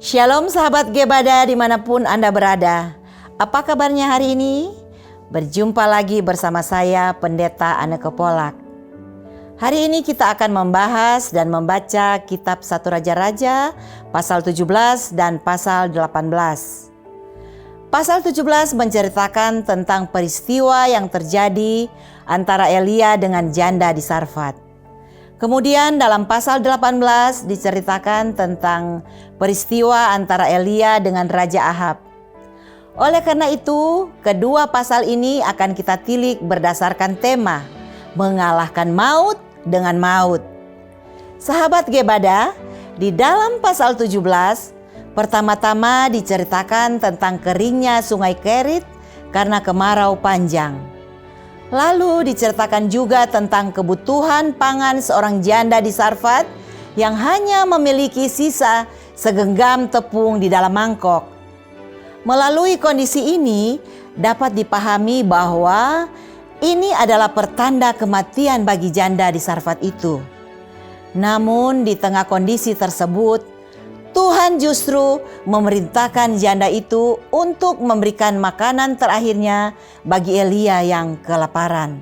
Shalom sahabat Gebada dimanapun Anda berada. Apa kabarnya hari ini? Berjumpa lagi bersama saya Pendeta Anneke Polak. Hari ini kita akan membahas dan membaca kitab 1 Raja-Raja pasal 17 dan pasal 18. Pasal 17 menceritakan tentang peristiwa yang terjadi antara Elia dengan janda di Sarfat. Kemudian dalam pasal 18 diceritakan tentang peristiwa antara Elia dengan Raja Ahab. Oleh karena itu, kedua pasal ini akan kita tilik berdasarkan tema mengalahkan maut dengan maut. Sahabat Gebada, di dalam pasal 17, pertama-tama diceritakan tentang keringnya sungai Kerit karena kemarau panjang. Lalu diceritakan juga tentang kebutuhan pangan seorang janda di Sarfat yang hanya memiliki sisa segenggam tepung di dalam mangkok. Melalui kondisi ini dapat dipahami bahwa ini adalah pertanda kematian bagi janda di Sarfat itu. Namun di tengah kondisi tersebut, Tuhan justru memerintahkan janda itu untuk memberikan makanan terakhirnya bagi Elia yang kelaparan.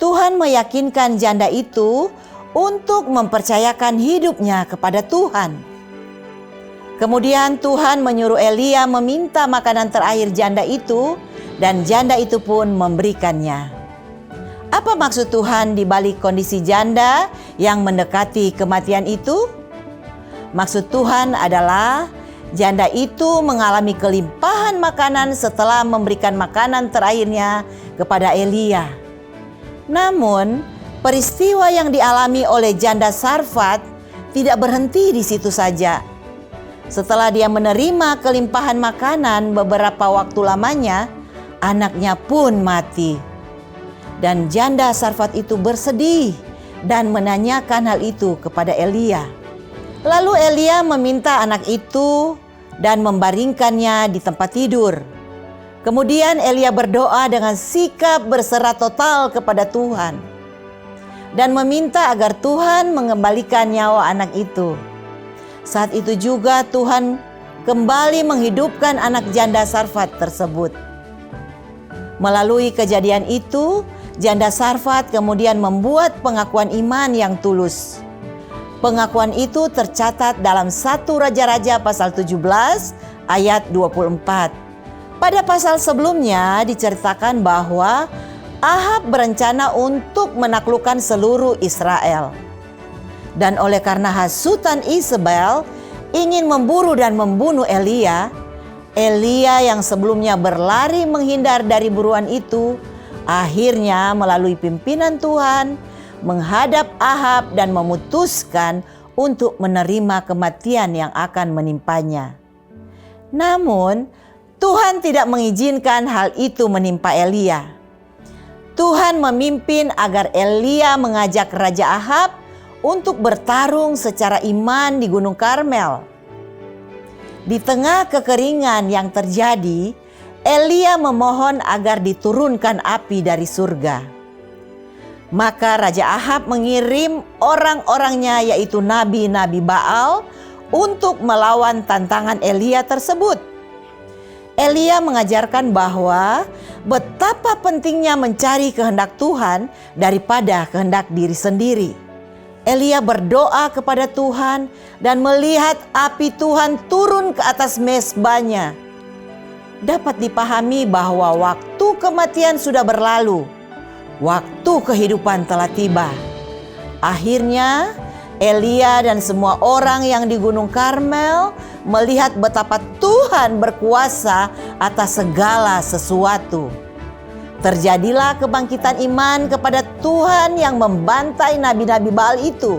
Tuhan meyakinkan janda itu untuk mempercayakan hidupnya kepada Tuhan. Kemudian Tuhan menyuruh Elia meminta makanan terakhir janda itu dan janda itu pun memberikannya. Apa maksud Tuhan di balik kondisi janda yang mendekati kematian itu? Maksud Tuhan adalah janda itu mengalami kelimpahan makanan setelah memberikan makanan terakhirnya kepada Elia. Namun, peristiwa yang dialami oleh janda Sarfat tidak berhenti di situ saja. Setelah dia menerima kelimpahan makanan beberapa waktu lamanya, anaknya pun mati. Dan janda Sarfat itu bersedih dan menanyakan hal itu kepada Elia. Lalu Elia meminta anak itu dan membaringkannya di tempat tidur. Kemudian Elia berdoa dengan sikap berserah total kepada Tuhan dan meminta agar Tuhan mengembalikan nyawa anak itu. Saat itu juga Tuhan kembali menghidupkan anak janda Sarfat tersebut. Melalui kejadian itu, janda Sarfat kemudian membuat pengakuan iman yang tulus. Pengakuan itu tercatat dalam 1 Raja-Raja pasal 17 ayat 24. Pada pasal sebelumnya diceritakan bahwa Ahab berencana untuk menaklukkan seluruh Israel. Dan oleh karena hasutan Isabel ingin memburu dan membunuh Elia, Elia yang sebelumnya berlari menghindar dari buruan itu, akhirnya melalui pimpinan Tuhan menghadap Ahab dan memutuskan untuk menerima kematian yang akan menimpanya. Namun, Tuhan tidak mengizinkan hal itu menimpa Elia. Tuhan memimpin agar Elia mengajak Raja Ahab untuk bertarung secara iman di Gunung Karmel. Di tengah kekeringan yang terjadi, Elia memohon agar diturunkan api dari surga. Maka Raja Ahab mengirim orang-orangnya yaitu nabi-nabi Baal untuk melawan tantangan Elia tersebut. Elia mengajarkan bahwa betapa pentingnya mencari kehendak Tuhan daripada kehendak diri sendiri. Elia berdoa kepada Tuhan dan melihat api Tuhan turun ke atas mezbahnya. Dapat dipahami bahwa waktu kematian sudah berlalu. Waktu kehidupan telah tiba. Akhirnya Elia dan semua orang yang di Gunung Karmel melihat betapa Tuhan berkuasa atas segala sesuatu. Terjadilah kebangkitan iman kepada Tuhan yang membantai nabi-nabi Baal itu.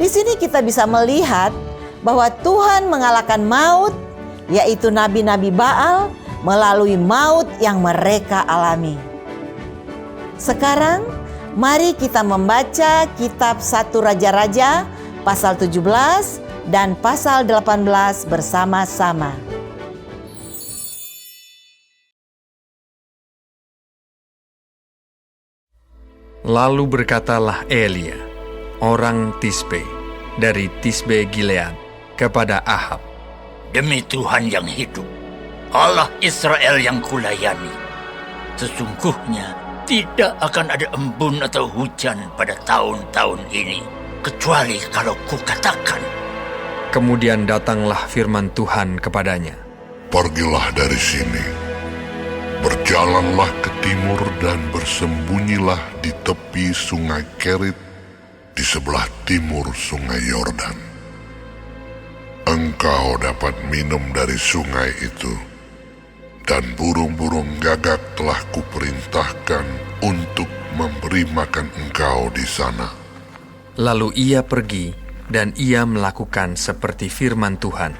Di sini kita bisa melihat bahwa Tuhan mengalahkan maut, yaitu nabi-nabi Baal, melalui maut yang mereka alami. Sekarang, mari kita membaca kitab 1 Raja-Raja pasal 17 dan pasal 18 bersama-sama. Lalu berkatalah Elia, orang Tisbe, dari Tisbe Gilead, kepada Ahab, "Demi Tuhan yang hidup, Allah Israel yang kulayani, sesungguhnya tidak akan ada embun atau hujan pada tahun-tahun ini, kecuali kalau kukatakan." Kemudian datanglah firman Tuhan kepadanya, "Pergilah dari sini, berjalanlah ke timur dan bersembunyilah di tepi sungai Kerit di sebelah timur sungai Yordan. Engkau dapat minum dari sungai itu, dan burung-burung gagak telah kuperintahkan untuk memberi makan engkau di sana." Lalu ia pergi dan ia melakukan seperti firman Tuhan.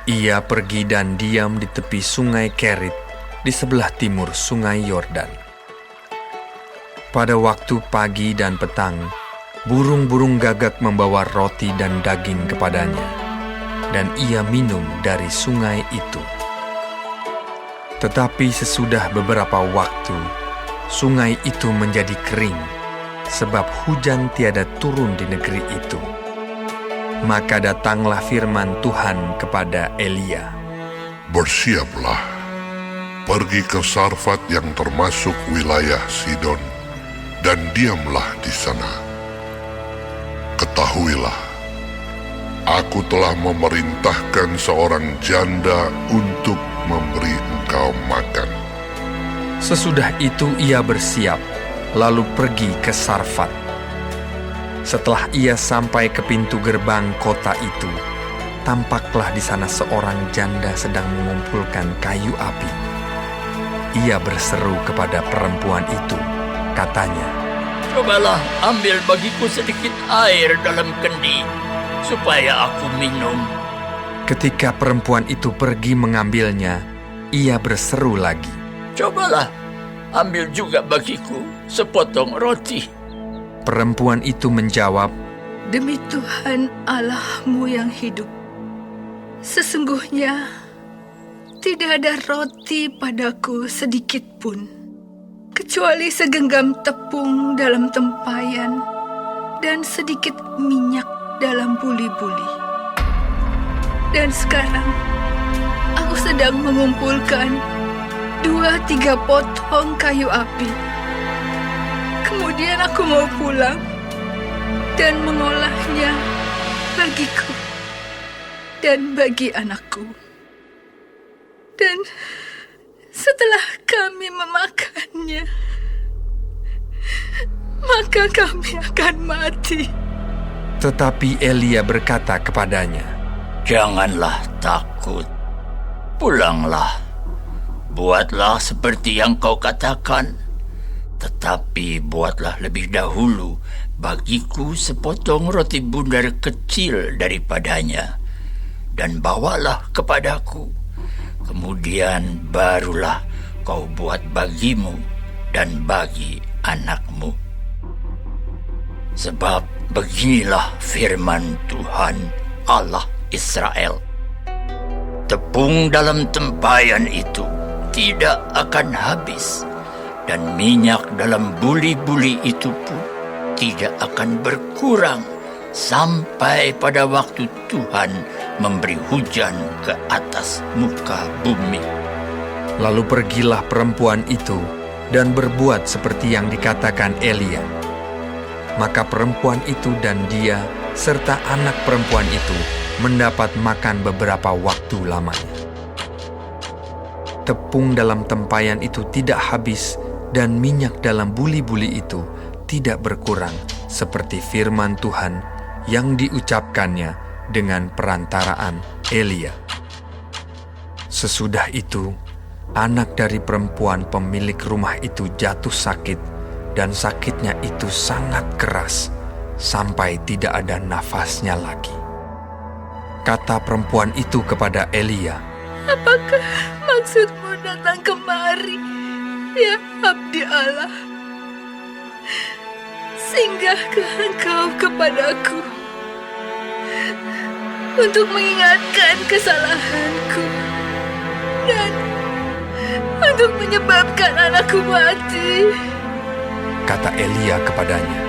Ia pergi dan diam di tepi sungai Kerit di sebelah timur sungai Yordan. Pada waktu pagi dan petang, burung-burung gagak membawa roti dan daging kepadanya, dan ia minum dari sungai itu. Tetapi sesudah beberapa waktu, sungai itu menjadi kering, sebab hujan tiada turun di negeri itu. Maka datanglah firman Tuhan kepada Elia, "Bersiaplah, pergi ke Sarfat yang termasuk wilayah Sidon, dan diamlah di sana. Ketahuilah, aku telah memerintahkan seorang janda untuk memberi engkau makan." Sesudah itu ia bersiap, lalu pergi ke Sarfat. Setelah ia sampai ke pintu gerbang kota itu, tampaklah di sana seorang janda sedang mengumpulkan kayu api. Ia berseru kepada perempuan itu, katanya, "Cobalah ambil bagiku sedikit air dalam kendi, supaya aku minum." Ketika perempuan itu pergi mengambilnya, ia berseru lagi, "Cobalah ambil juga bagiku sepotong roti." Perempuan itu menjawab, "Demi Tuhan Allahmu yang hidup, sesungguhnya tidak ada roti padaku sedikit pun, kecuali segenggam tepung dalam tempayan dan sedikit minyak dalam buli-buli. Dan sekarang aku sedang mengumpulkan 2-3 potong kayu api. Kemudian aku mau pulang dan mengolahnya bagiku dan bagi anakku. Dan setelah kami memakannya, maka kami akan mati." Tetapi Elia berkata kepadanya, "Janganlah takut. Pulanglah. Buatlah seperti yang kau katakan. Tetapi buatlah lebih dahulu bagiku sepotong roti bundar kecil daripadanya, dan bawalah kepadaku. Kemudian barulah kau buat bagimu dan bagi anakmu. Sebab beginilah firman Tuhan Allah Israel. Tepung dalam tempayan itu tidak akan habis, dan minyak dalam buli-buli itu pun tidak akan berkurang sampai pada waktu Tuhan memberi hujan ke atas muka bumi." Lalu pergilah perempuan itu dan berbuat seperti yang dikatakan Elia. Maka perempuan itu dan dia serta anak perempuan itu mendapat makan beberapa waktu lamanya. Tepung dalam tempayan itu tidak habis, dan minyak dalam buli-buli itu tidak berkurang, seperti firman Tuhan yang diucapkannya dengan perantaraan Elia. Sesudah itu, anak dari perempuan pemilik rumah itu jatuh sakit, dan sakitnya itu sangat keras, sampai tidak ada nafasnya lagi. Kata perempuan itu kepada Elia, "Apakah maksudmu datang kemari, ya abdi Allah? Singgahkah engkau kepadaku untuk mengingatkan kesalahanku dan untuk menyebabkan anakku mati?" Kata Elia kepadanya,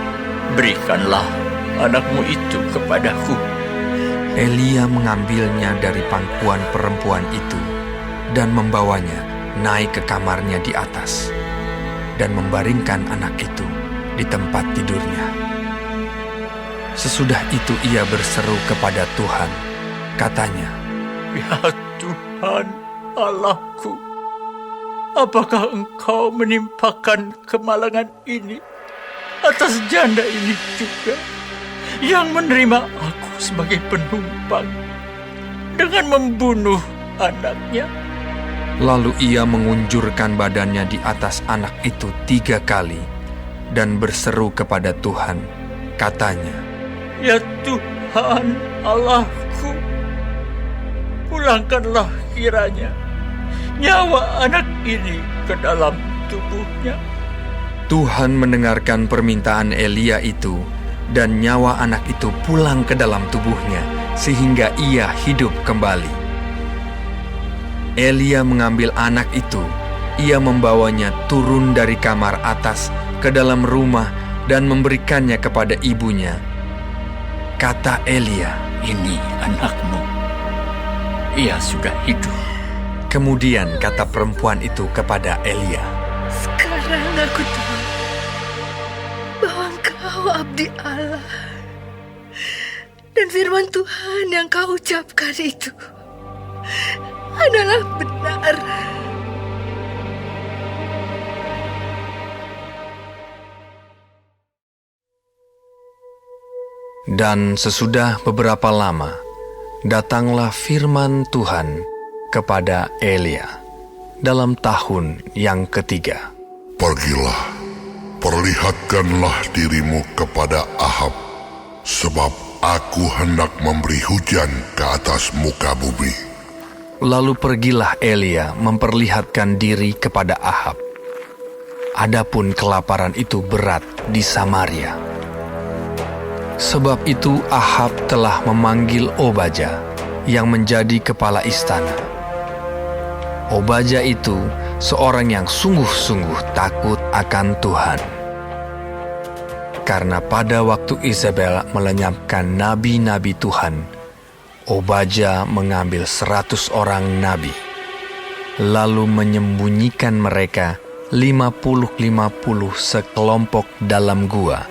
"Berikanlah anakmu itu kepadaku, Elia mengambilnya dari pangkuan perempuan itu dan membawanya naik ke kamarnya di atas dan membaringkan anak itu di tempat tidurnya. Sesudah itu ia berseru kepada Tuhan, katanya, Ya Tuhan Allahku, apakah Engkau menimpakan kemalangan ini atas janda ini juga, yang menerima aku sebagai penumpang dengan membunuh anaknya? Lalu ia mengunjurkan badannya di atas anak itu 3 kali dan berseru kepada Tuhan, katanya, Ya Tuhan Allahku, pulangkanlah kiranya nyawa anak ini ke dalam tubuhnya. Tuhan mendengarkan permintaan Elia itu, dan nyawa anak itu pulang ke dalam tubuhnya, sehingga ia hidup kembali. Elia mengambil anak itu, ia membawanya turun dari kamar atas ke dalam rumah dan memberikannya kepada ibunya. Kata Elia, Ini anakmu, ia sudah hidup. Kemudian kata perempuan itu kepada Elia, Sekarang aku tahu bahwa Engkau abdi Allah, dan firman Tuhan yang Kau ucapkan itu adalah benar. Dan sesudah beberapa lama, datanglah firman Tuhan kepada Elia dalam tahun yang ketiga. Pergilah, perlihatkanlah dirimu kepada Ahab, sebab aku hendak memberi hujan ke atas muka bumi. Lalu pergilah Elia memperlihatkan diri kepada Ahab. Adapun kelaparan itu berat di Samaria. Sebab itu Ahab telah memanggil Obaja yang menjadi kepala istana. Obaja itu seorang yang sungguh-sungguh takut akan Tuhan. Karena pada waktu Isabel melenyapkan nabi-nabi Tuhan, Obaja mengambil 100 orang nabi, lalu menyembunyikan mereka 50-50 sekelompok dalam gua,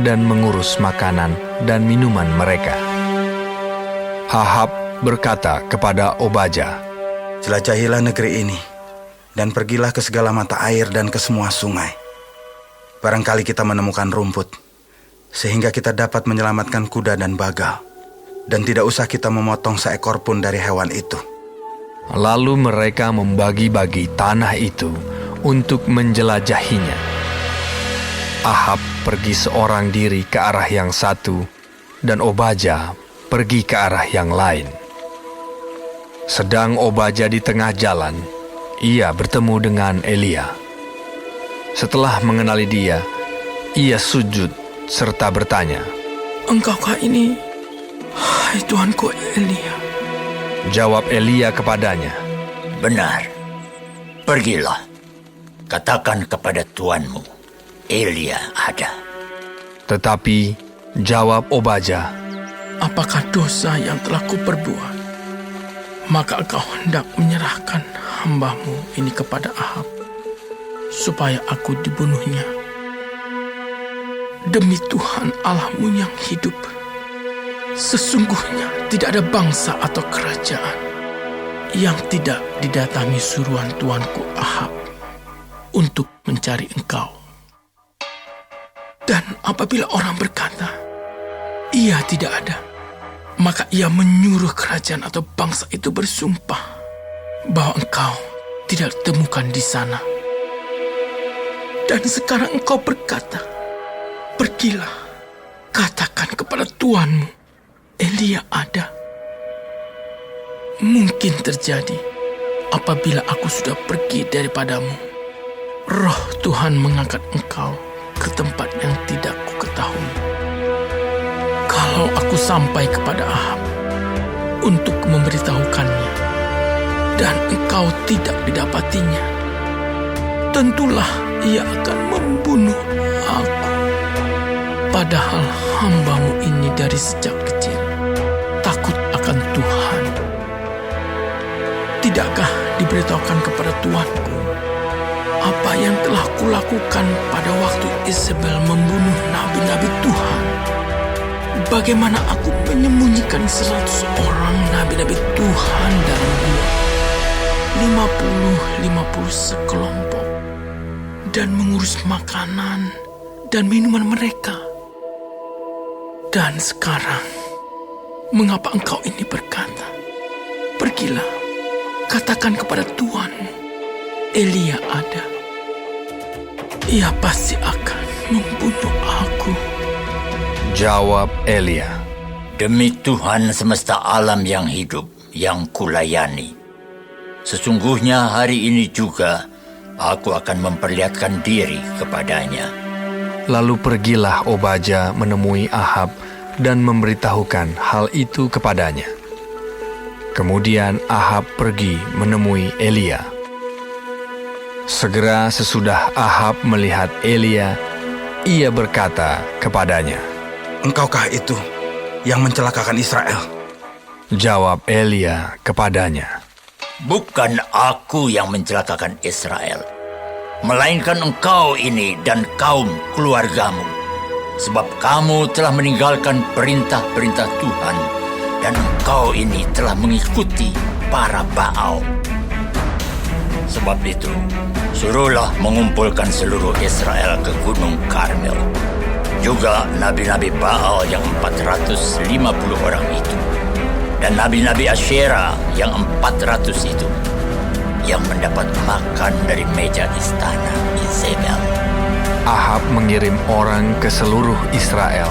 dan mengurus makanan dan minuman mereka. Ahab berkata kepada Obaja, Jelajahilah negeri ini, dan pergilah ke segala mata air dan ke semua sungai. Barangkali kita menemukan rumput, sehingga kita dapat menyelamatkan kuda dan bagal, dan tidak usah kita memotong seekor pun dari hewan itu. Lalu mereka membagi-bagi tanah itu untuk menjelajahinya. Ahab pergi seorang diri ke arah yang satu, dan Obaja pergi ke arah yang lain. Sedang Obaja di tengah jalan, ia bertemu dengan Elia. Setelah mengenali dia, ia sujud serta bertanya, Engkaukah ini, hai Tuanku Elia? Jawab Elia kepadanya, Benar, pergilah, katakan kepada tuanmu, Elia ada. Tetapi jawab Obaja, Apakah dosa yang telah kuperbuat? Maka engkau hendak menyerahkan hamba-Mu ini kepada Ahab, supaya aku dibunuhnya. Demi Tuhan Allah-Mu yang hidup, sesungguhnya tidak ada bangsa atau kerajaan yang tidak didatangi suruhan tuanku Ahab untuk mencari engkau. Dan apabila orang berkata, ia tidak ada, maka ia menyuruh kerajaan atau bangsa itu bersumpah bahwa engkau tidak ditemukan di sana. Dan sekarang engkau berkata, pergilah, katakan kepada tuanmu, Elia ada. Mungkin terjadi apabila aku sudah pergi daripadamu, Roh Tuhan mengangkat engkau ke tempat yang tidak kuketahui. Kalau aku sampai kepada Ahab untuk memberitahukannya, dan engkau tidak didapatinya, tentulah ia akan membunuh aku. Padahal hamba-Mu ini dari sejak kecil takut akan Tuhan. Tidakkah diberitahukan kepada Tuanku apa yang telah kulakukan pada waktu Isabel membunuh nabi-nabi Tuhan? Bagaimana aku menyembunyikan 100 orang nabi-nabi Tuhan dalam gua, 50 sekelompok, dan mengurus makanan dan minuman mereka. Dan sekarang, mengapa engkau ini berkata, pergilah, katakan kepada Tuhan, Elia ada. Ia pasti akan membunuh aku. Jawab Elia, Demi Tuhan semesta alam yang hidup, yang kulayani, sesungguhnya hari ini juga aku akan memperlihatkan diri kepadanya. Lalu pergilah Obaja menemui Ahab dan memberitahukan hal itu kepadanya. Kemudian Ahab pergi menemui Elia. Segera sesudah Ahab melihat Elia, ia berkata kepadanya, Engkaukah itu yang mencelakakan Israel? Jawab Elia kepadanya, Bukan aku yang mencelakakan Israel, melainkan engkau ini dan kaum keluargamu. Sebab kamu telah meninggalkan perintah-perintah Tuhan, dan engkau ini telah mengikuti para Baal. Sebab itu, suruhlah mengumpulkan seluruh Israel ke Gunung Karmel. Juga nabi-nabi Baal yang 450 orang itu, dan nabi-nabi Asyera yang 400 itu, yang mendapat makan dari meja istana Izebel. Ahab mengirim orang ke seluruh Israel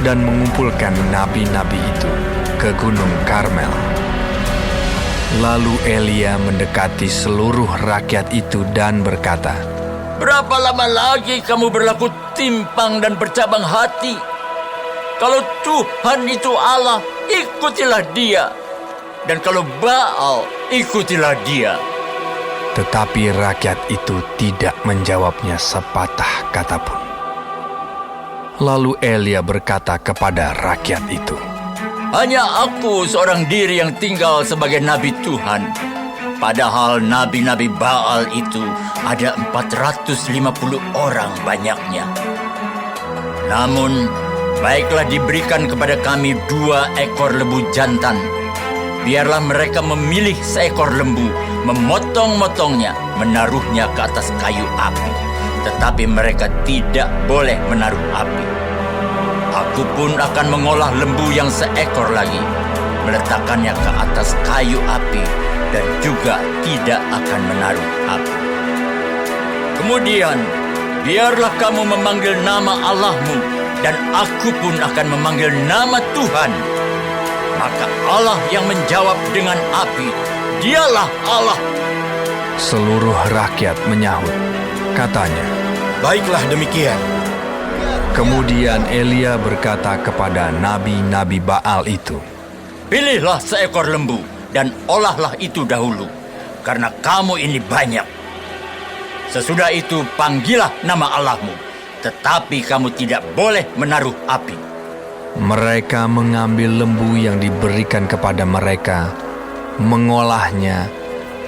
dan mengumpulkan nabi-nabi itu ke Gunung Karmel. Lalu Elia mendekati seluruh rakyat itu dan berkata, Berapa lama lagi kamu berlaku timpang dan bercabang hati? Kalau Tuhan itu Allah, ikutilah dia. Dan kalau Baal, ikutilah dia. Tetapi rakyat itu tidak menjawabnya sepatah kata pun. Lalu Elia berkata kepada rakyat itu, Hanya aku seorang diri yang tinggal sebagai nabi Tuhan. Padahal nabi-nabi Baal itu ada 450 orang banyaknya. Namun, baiklah diberikan kepada kami 2 ekor lembu jantan. Biarlah mereka memilih seekor lembu, memotong-motongnya, menaruhnya ke atas kayu api. Tetapi mereka tidak boleh menaruh api. Aku pun akan mengolah lembu yang seekor lagi, meletakkannya ke atas kayu api, dan juga tidak akan menaruh api. Kemudian, biarlah kamu memanggil nama Allahmu, dan aku pun akan memanggil nama Tuhan. Maka Allah yang menjawab dengan api, dialah Allah. seluruh rakyat menyahut, katanya. Baiklah demikian. Kemudian Elia berkata kepada nabi-nabi Baal itu, Pilihlah seekor lembu dan olahlah itu dahulu, karena kamu ini banyak. Sesudah itu panggillah nama Allahmu, tetapi kamu tidak boleh menaruh api. Mereka mengambil lembu yang diberikan kepada mereka, mengolahnya,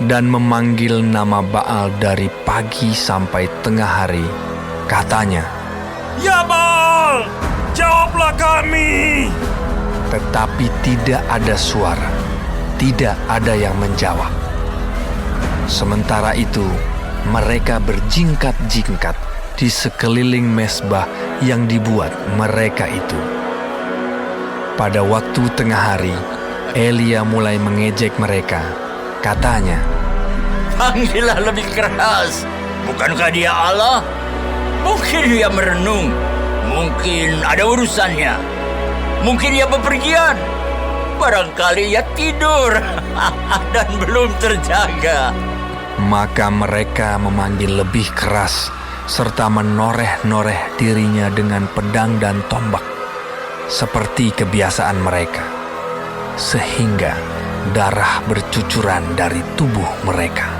dan memanggil nama Baal dari pagi sampai tengah hari. Katanya, Ya Baal, jawablah kami. tetapi tidak ada suara, tidak ada yang menjawab. Sementara itu, mereka berjingkat-jingkat di sekeliling mezbah yang dibuat mereka itu. Pada waktu tengah hari, Elia mulai mengejek mereka. Katanya, Panggillah lebih keras. Bukankah dia Allah? Mungkin dia merenung. Mungkin ada urusannya. Mungkin ia bepergian. Barangkali ia tidur dan belum terjaga. maka mereka memanggil lebih keras serta menoreh-noreh dirinya dengan pedang dan tombak, seperti kebiasaan mereka, sehingga darah bercucuran dari tubuh mereka.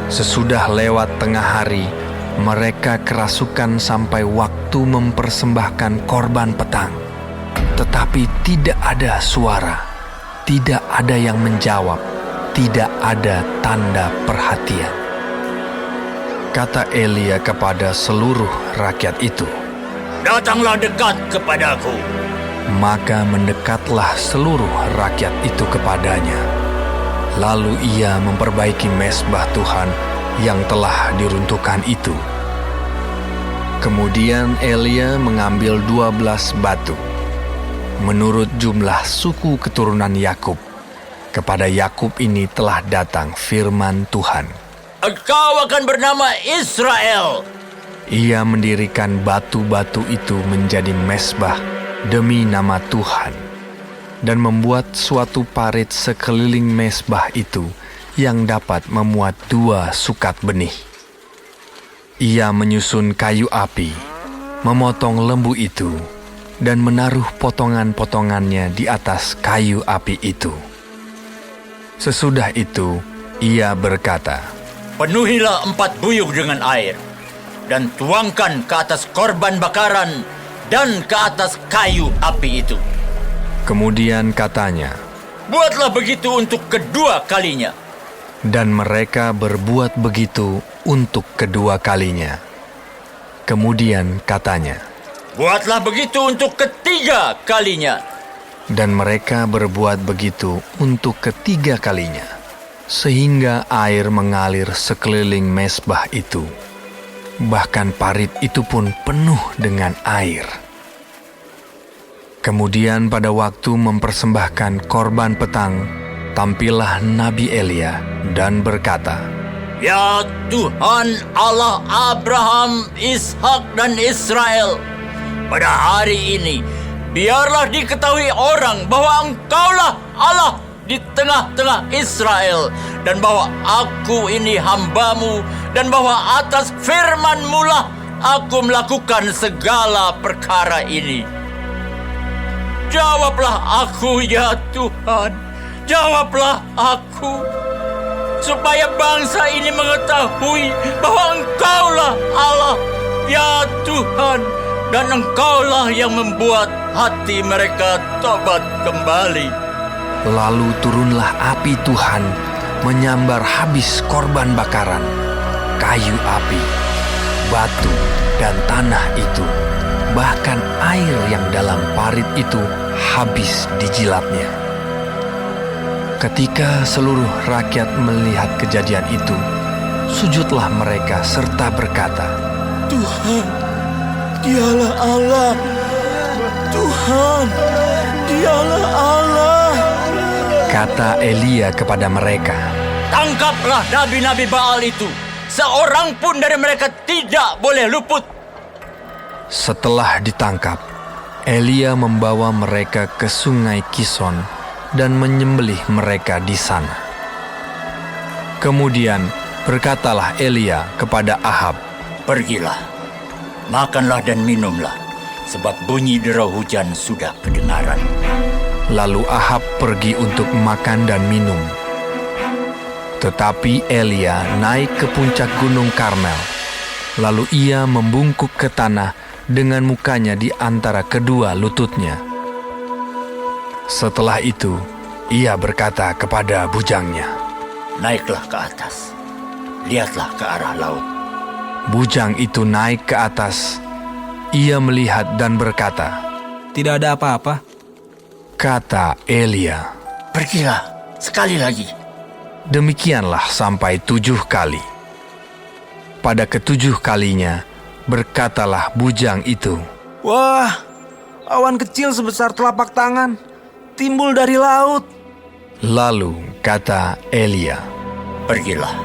Sesudah lewat tengah hari, mereka kerasukan sampai waktu mempersembahkan korban petang. tetapi tidak ada suara, tidak ada yang menjawab, tidak ada tanda perhatian. Kata Elia kepada seluruh rakyat itu, "Datanglah dekat kepadaku." Maka mendekatlah seluruh rakyat itu kepadanya. Lalu ia memperbaiki mezbah Tuhan yang telah diruntuhkan itu. Kemudian Elia mengambil 12 batu, menurut jumlah suku keturunan Yakub. Kepada Yakub ini telah datang firman Tuhan. "Engkau akan bernama Israel." Ia mendirikan batu-batu itu menjadi mezbah demi nama Tuhan, dan membuat suatu parit sekeliling mezbah itu yang dapat memuat 2 sukat benih. Ia menyusun kayu api, memotong lembu itu, dan menaruh potongan-potongannya di atas kayu api itu. Sesudah itu, ia berkata, "Penuhilah 4 buyung dengan air, dan tuangkan ke atas korban bakaran dan ke atas kayu api itu." Kemudian katanya, "Buatlah begitu untuk kedua kalinya." dan mereka berbuat begitu untuk kedua kalinya. Kemudian katanya, "Buatlah begitu untuk ketiga kalinya." dan mereka berbuat begitu untuk ketiga kalinya, sehingga air mengalir sekeliling mezbah itu. Bahkan parit itu pun penuh dengan air. Kemudian pada waktu mempersembahkan korban petang, tampillah Nabi Elia dan berkata, "Ya Tuhan Allah Abraham, Ishak dan Israel, pada hari ini biarlah diketahui orang bahwa Engkaulah Allah di tengah-tengah Israel, dan bahwa aku ini hamba-Mu, dan bahwa atas firman-Mu lah aku melakukan segala perkara ini. Jawablah aku, ya Tuhan, jawablah aku, supaya bangsa ini mengetahui bahwa Engkaulah Allah, ya Tuhan, dan Engkaulah yang membuat hati mereka tobat kembali." Lalu turunlah api Tuhan menyambar habis korban bakaran, kayu api, batu, dan tanah itu. Bahkan air yang dalam parit itu habis dijilatnya. Ketika seluruh rakyat melihat kejadian itu, sujudlah mereka serta berkata, Tuhan, Dialah Allah. Tuhan, Dialah Allah. Kata Elia kepada mereka, "Tangkaplah nabi-nabi Baal itu. Seorang pun dari mereka tidak boleh luput." Setelah ditangkap, Elia membawa mereka ke sungai Kison dan menyembelih mereka di sana. Kemudian berkatalah Elia kepada Ahab, "Pergilah, makanlah dan minumlah, sebab bunyi derau hujan sudah kedengaran." Lalu Ahab pergi untuk makan dan minum. Tetapi Elia naik ke puncak gunung Karmel. Lalu ia membungkuk ke tanah dengan mukanya di antara kedua lututnya. Setelah itu, ia berkata kepada bujangnya, "Naiklah ke atas, lihatlah ke arah laut." Bujang itu naik ke atas. Ia melihat dan berkata, Tidak ada apa-apa. Kata Elia, "Pergilah sekali lagi." demikianlah sampai 7 kali. Pada ke-7 kalinya, berkatalah bujang itu, Wah, awan kecil sebesar telapak tangan timbul dari laut. Lalu kata Elia, "Pergilah,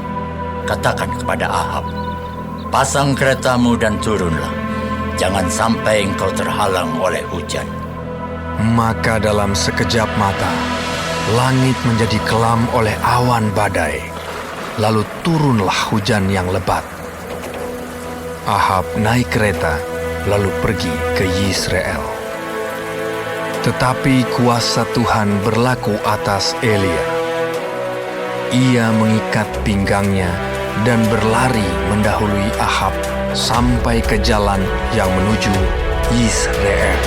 katakan kepada Ahab, pasang keretamu dan turunlah. Jangan sampai engkau terhalang oleh hujan." maka dalam sekejap mata, langit menjadi kelam oleh awan badai. Lalu turunlah hujan yang lebat. Ahab naik kereta, lalu pergi ke Yisrael. Tetapi kuasa Tuhan berlaku atas Elia. Ia mengikat pinggangnya dan berlari mendahului Ahab sampai ke jalan yang menuju Yisrael.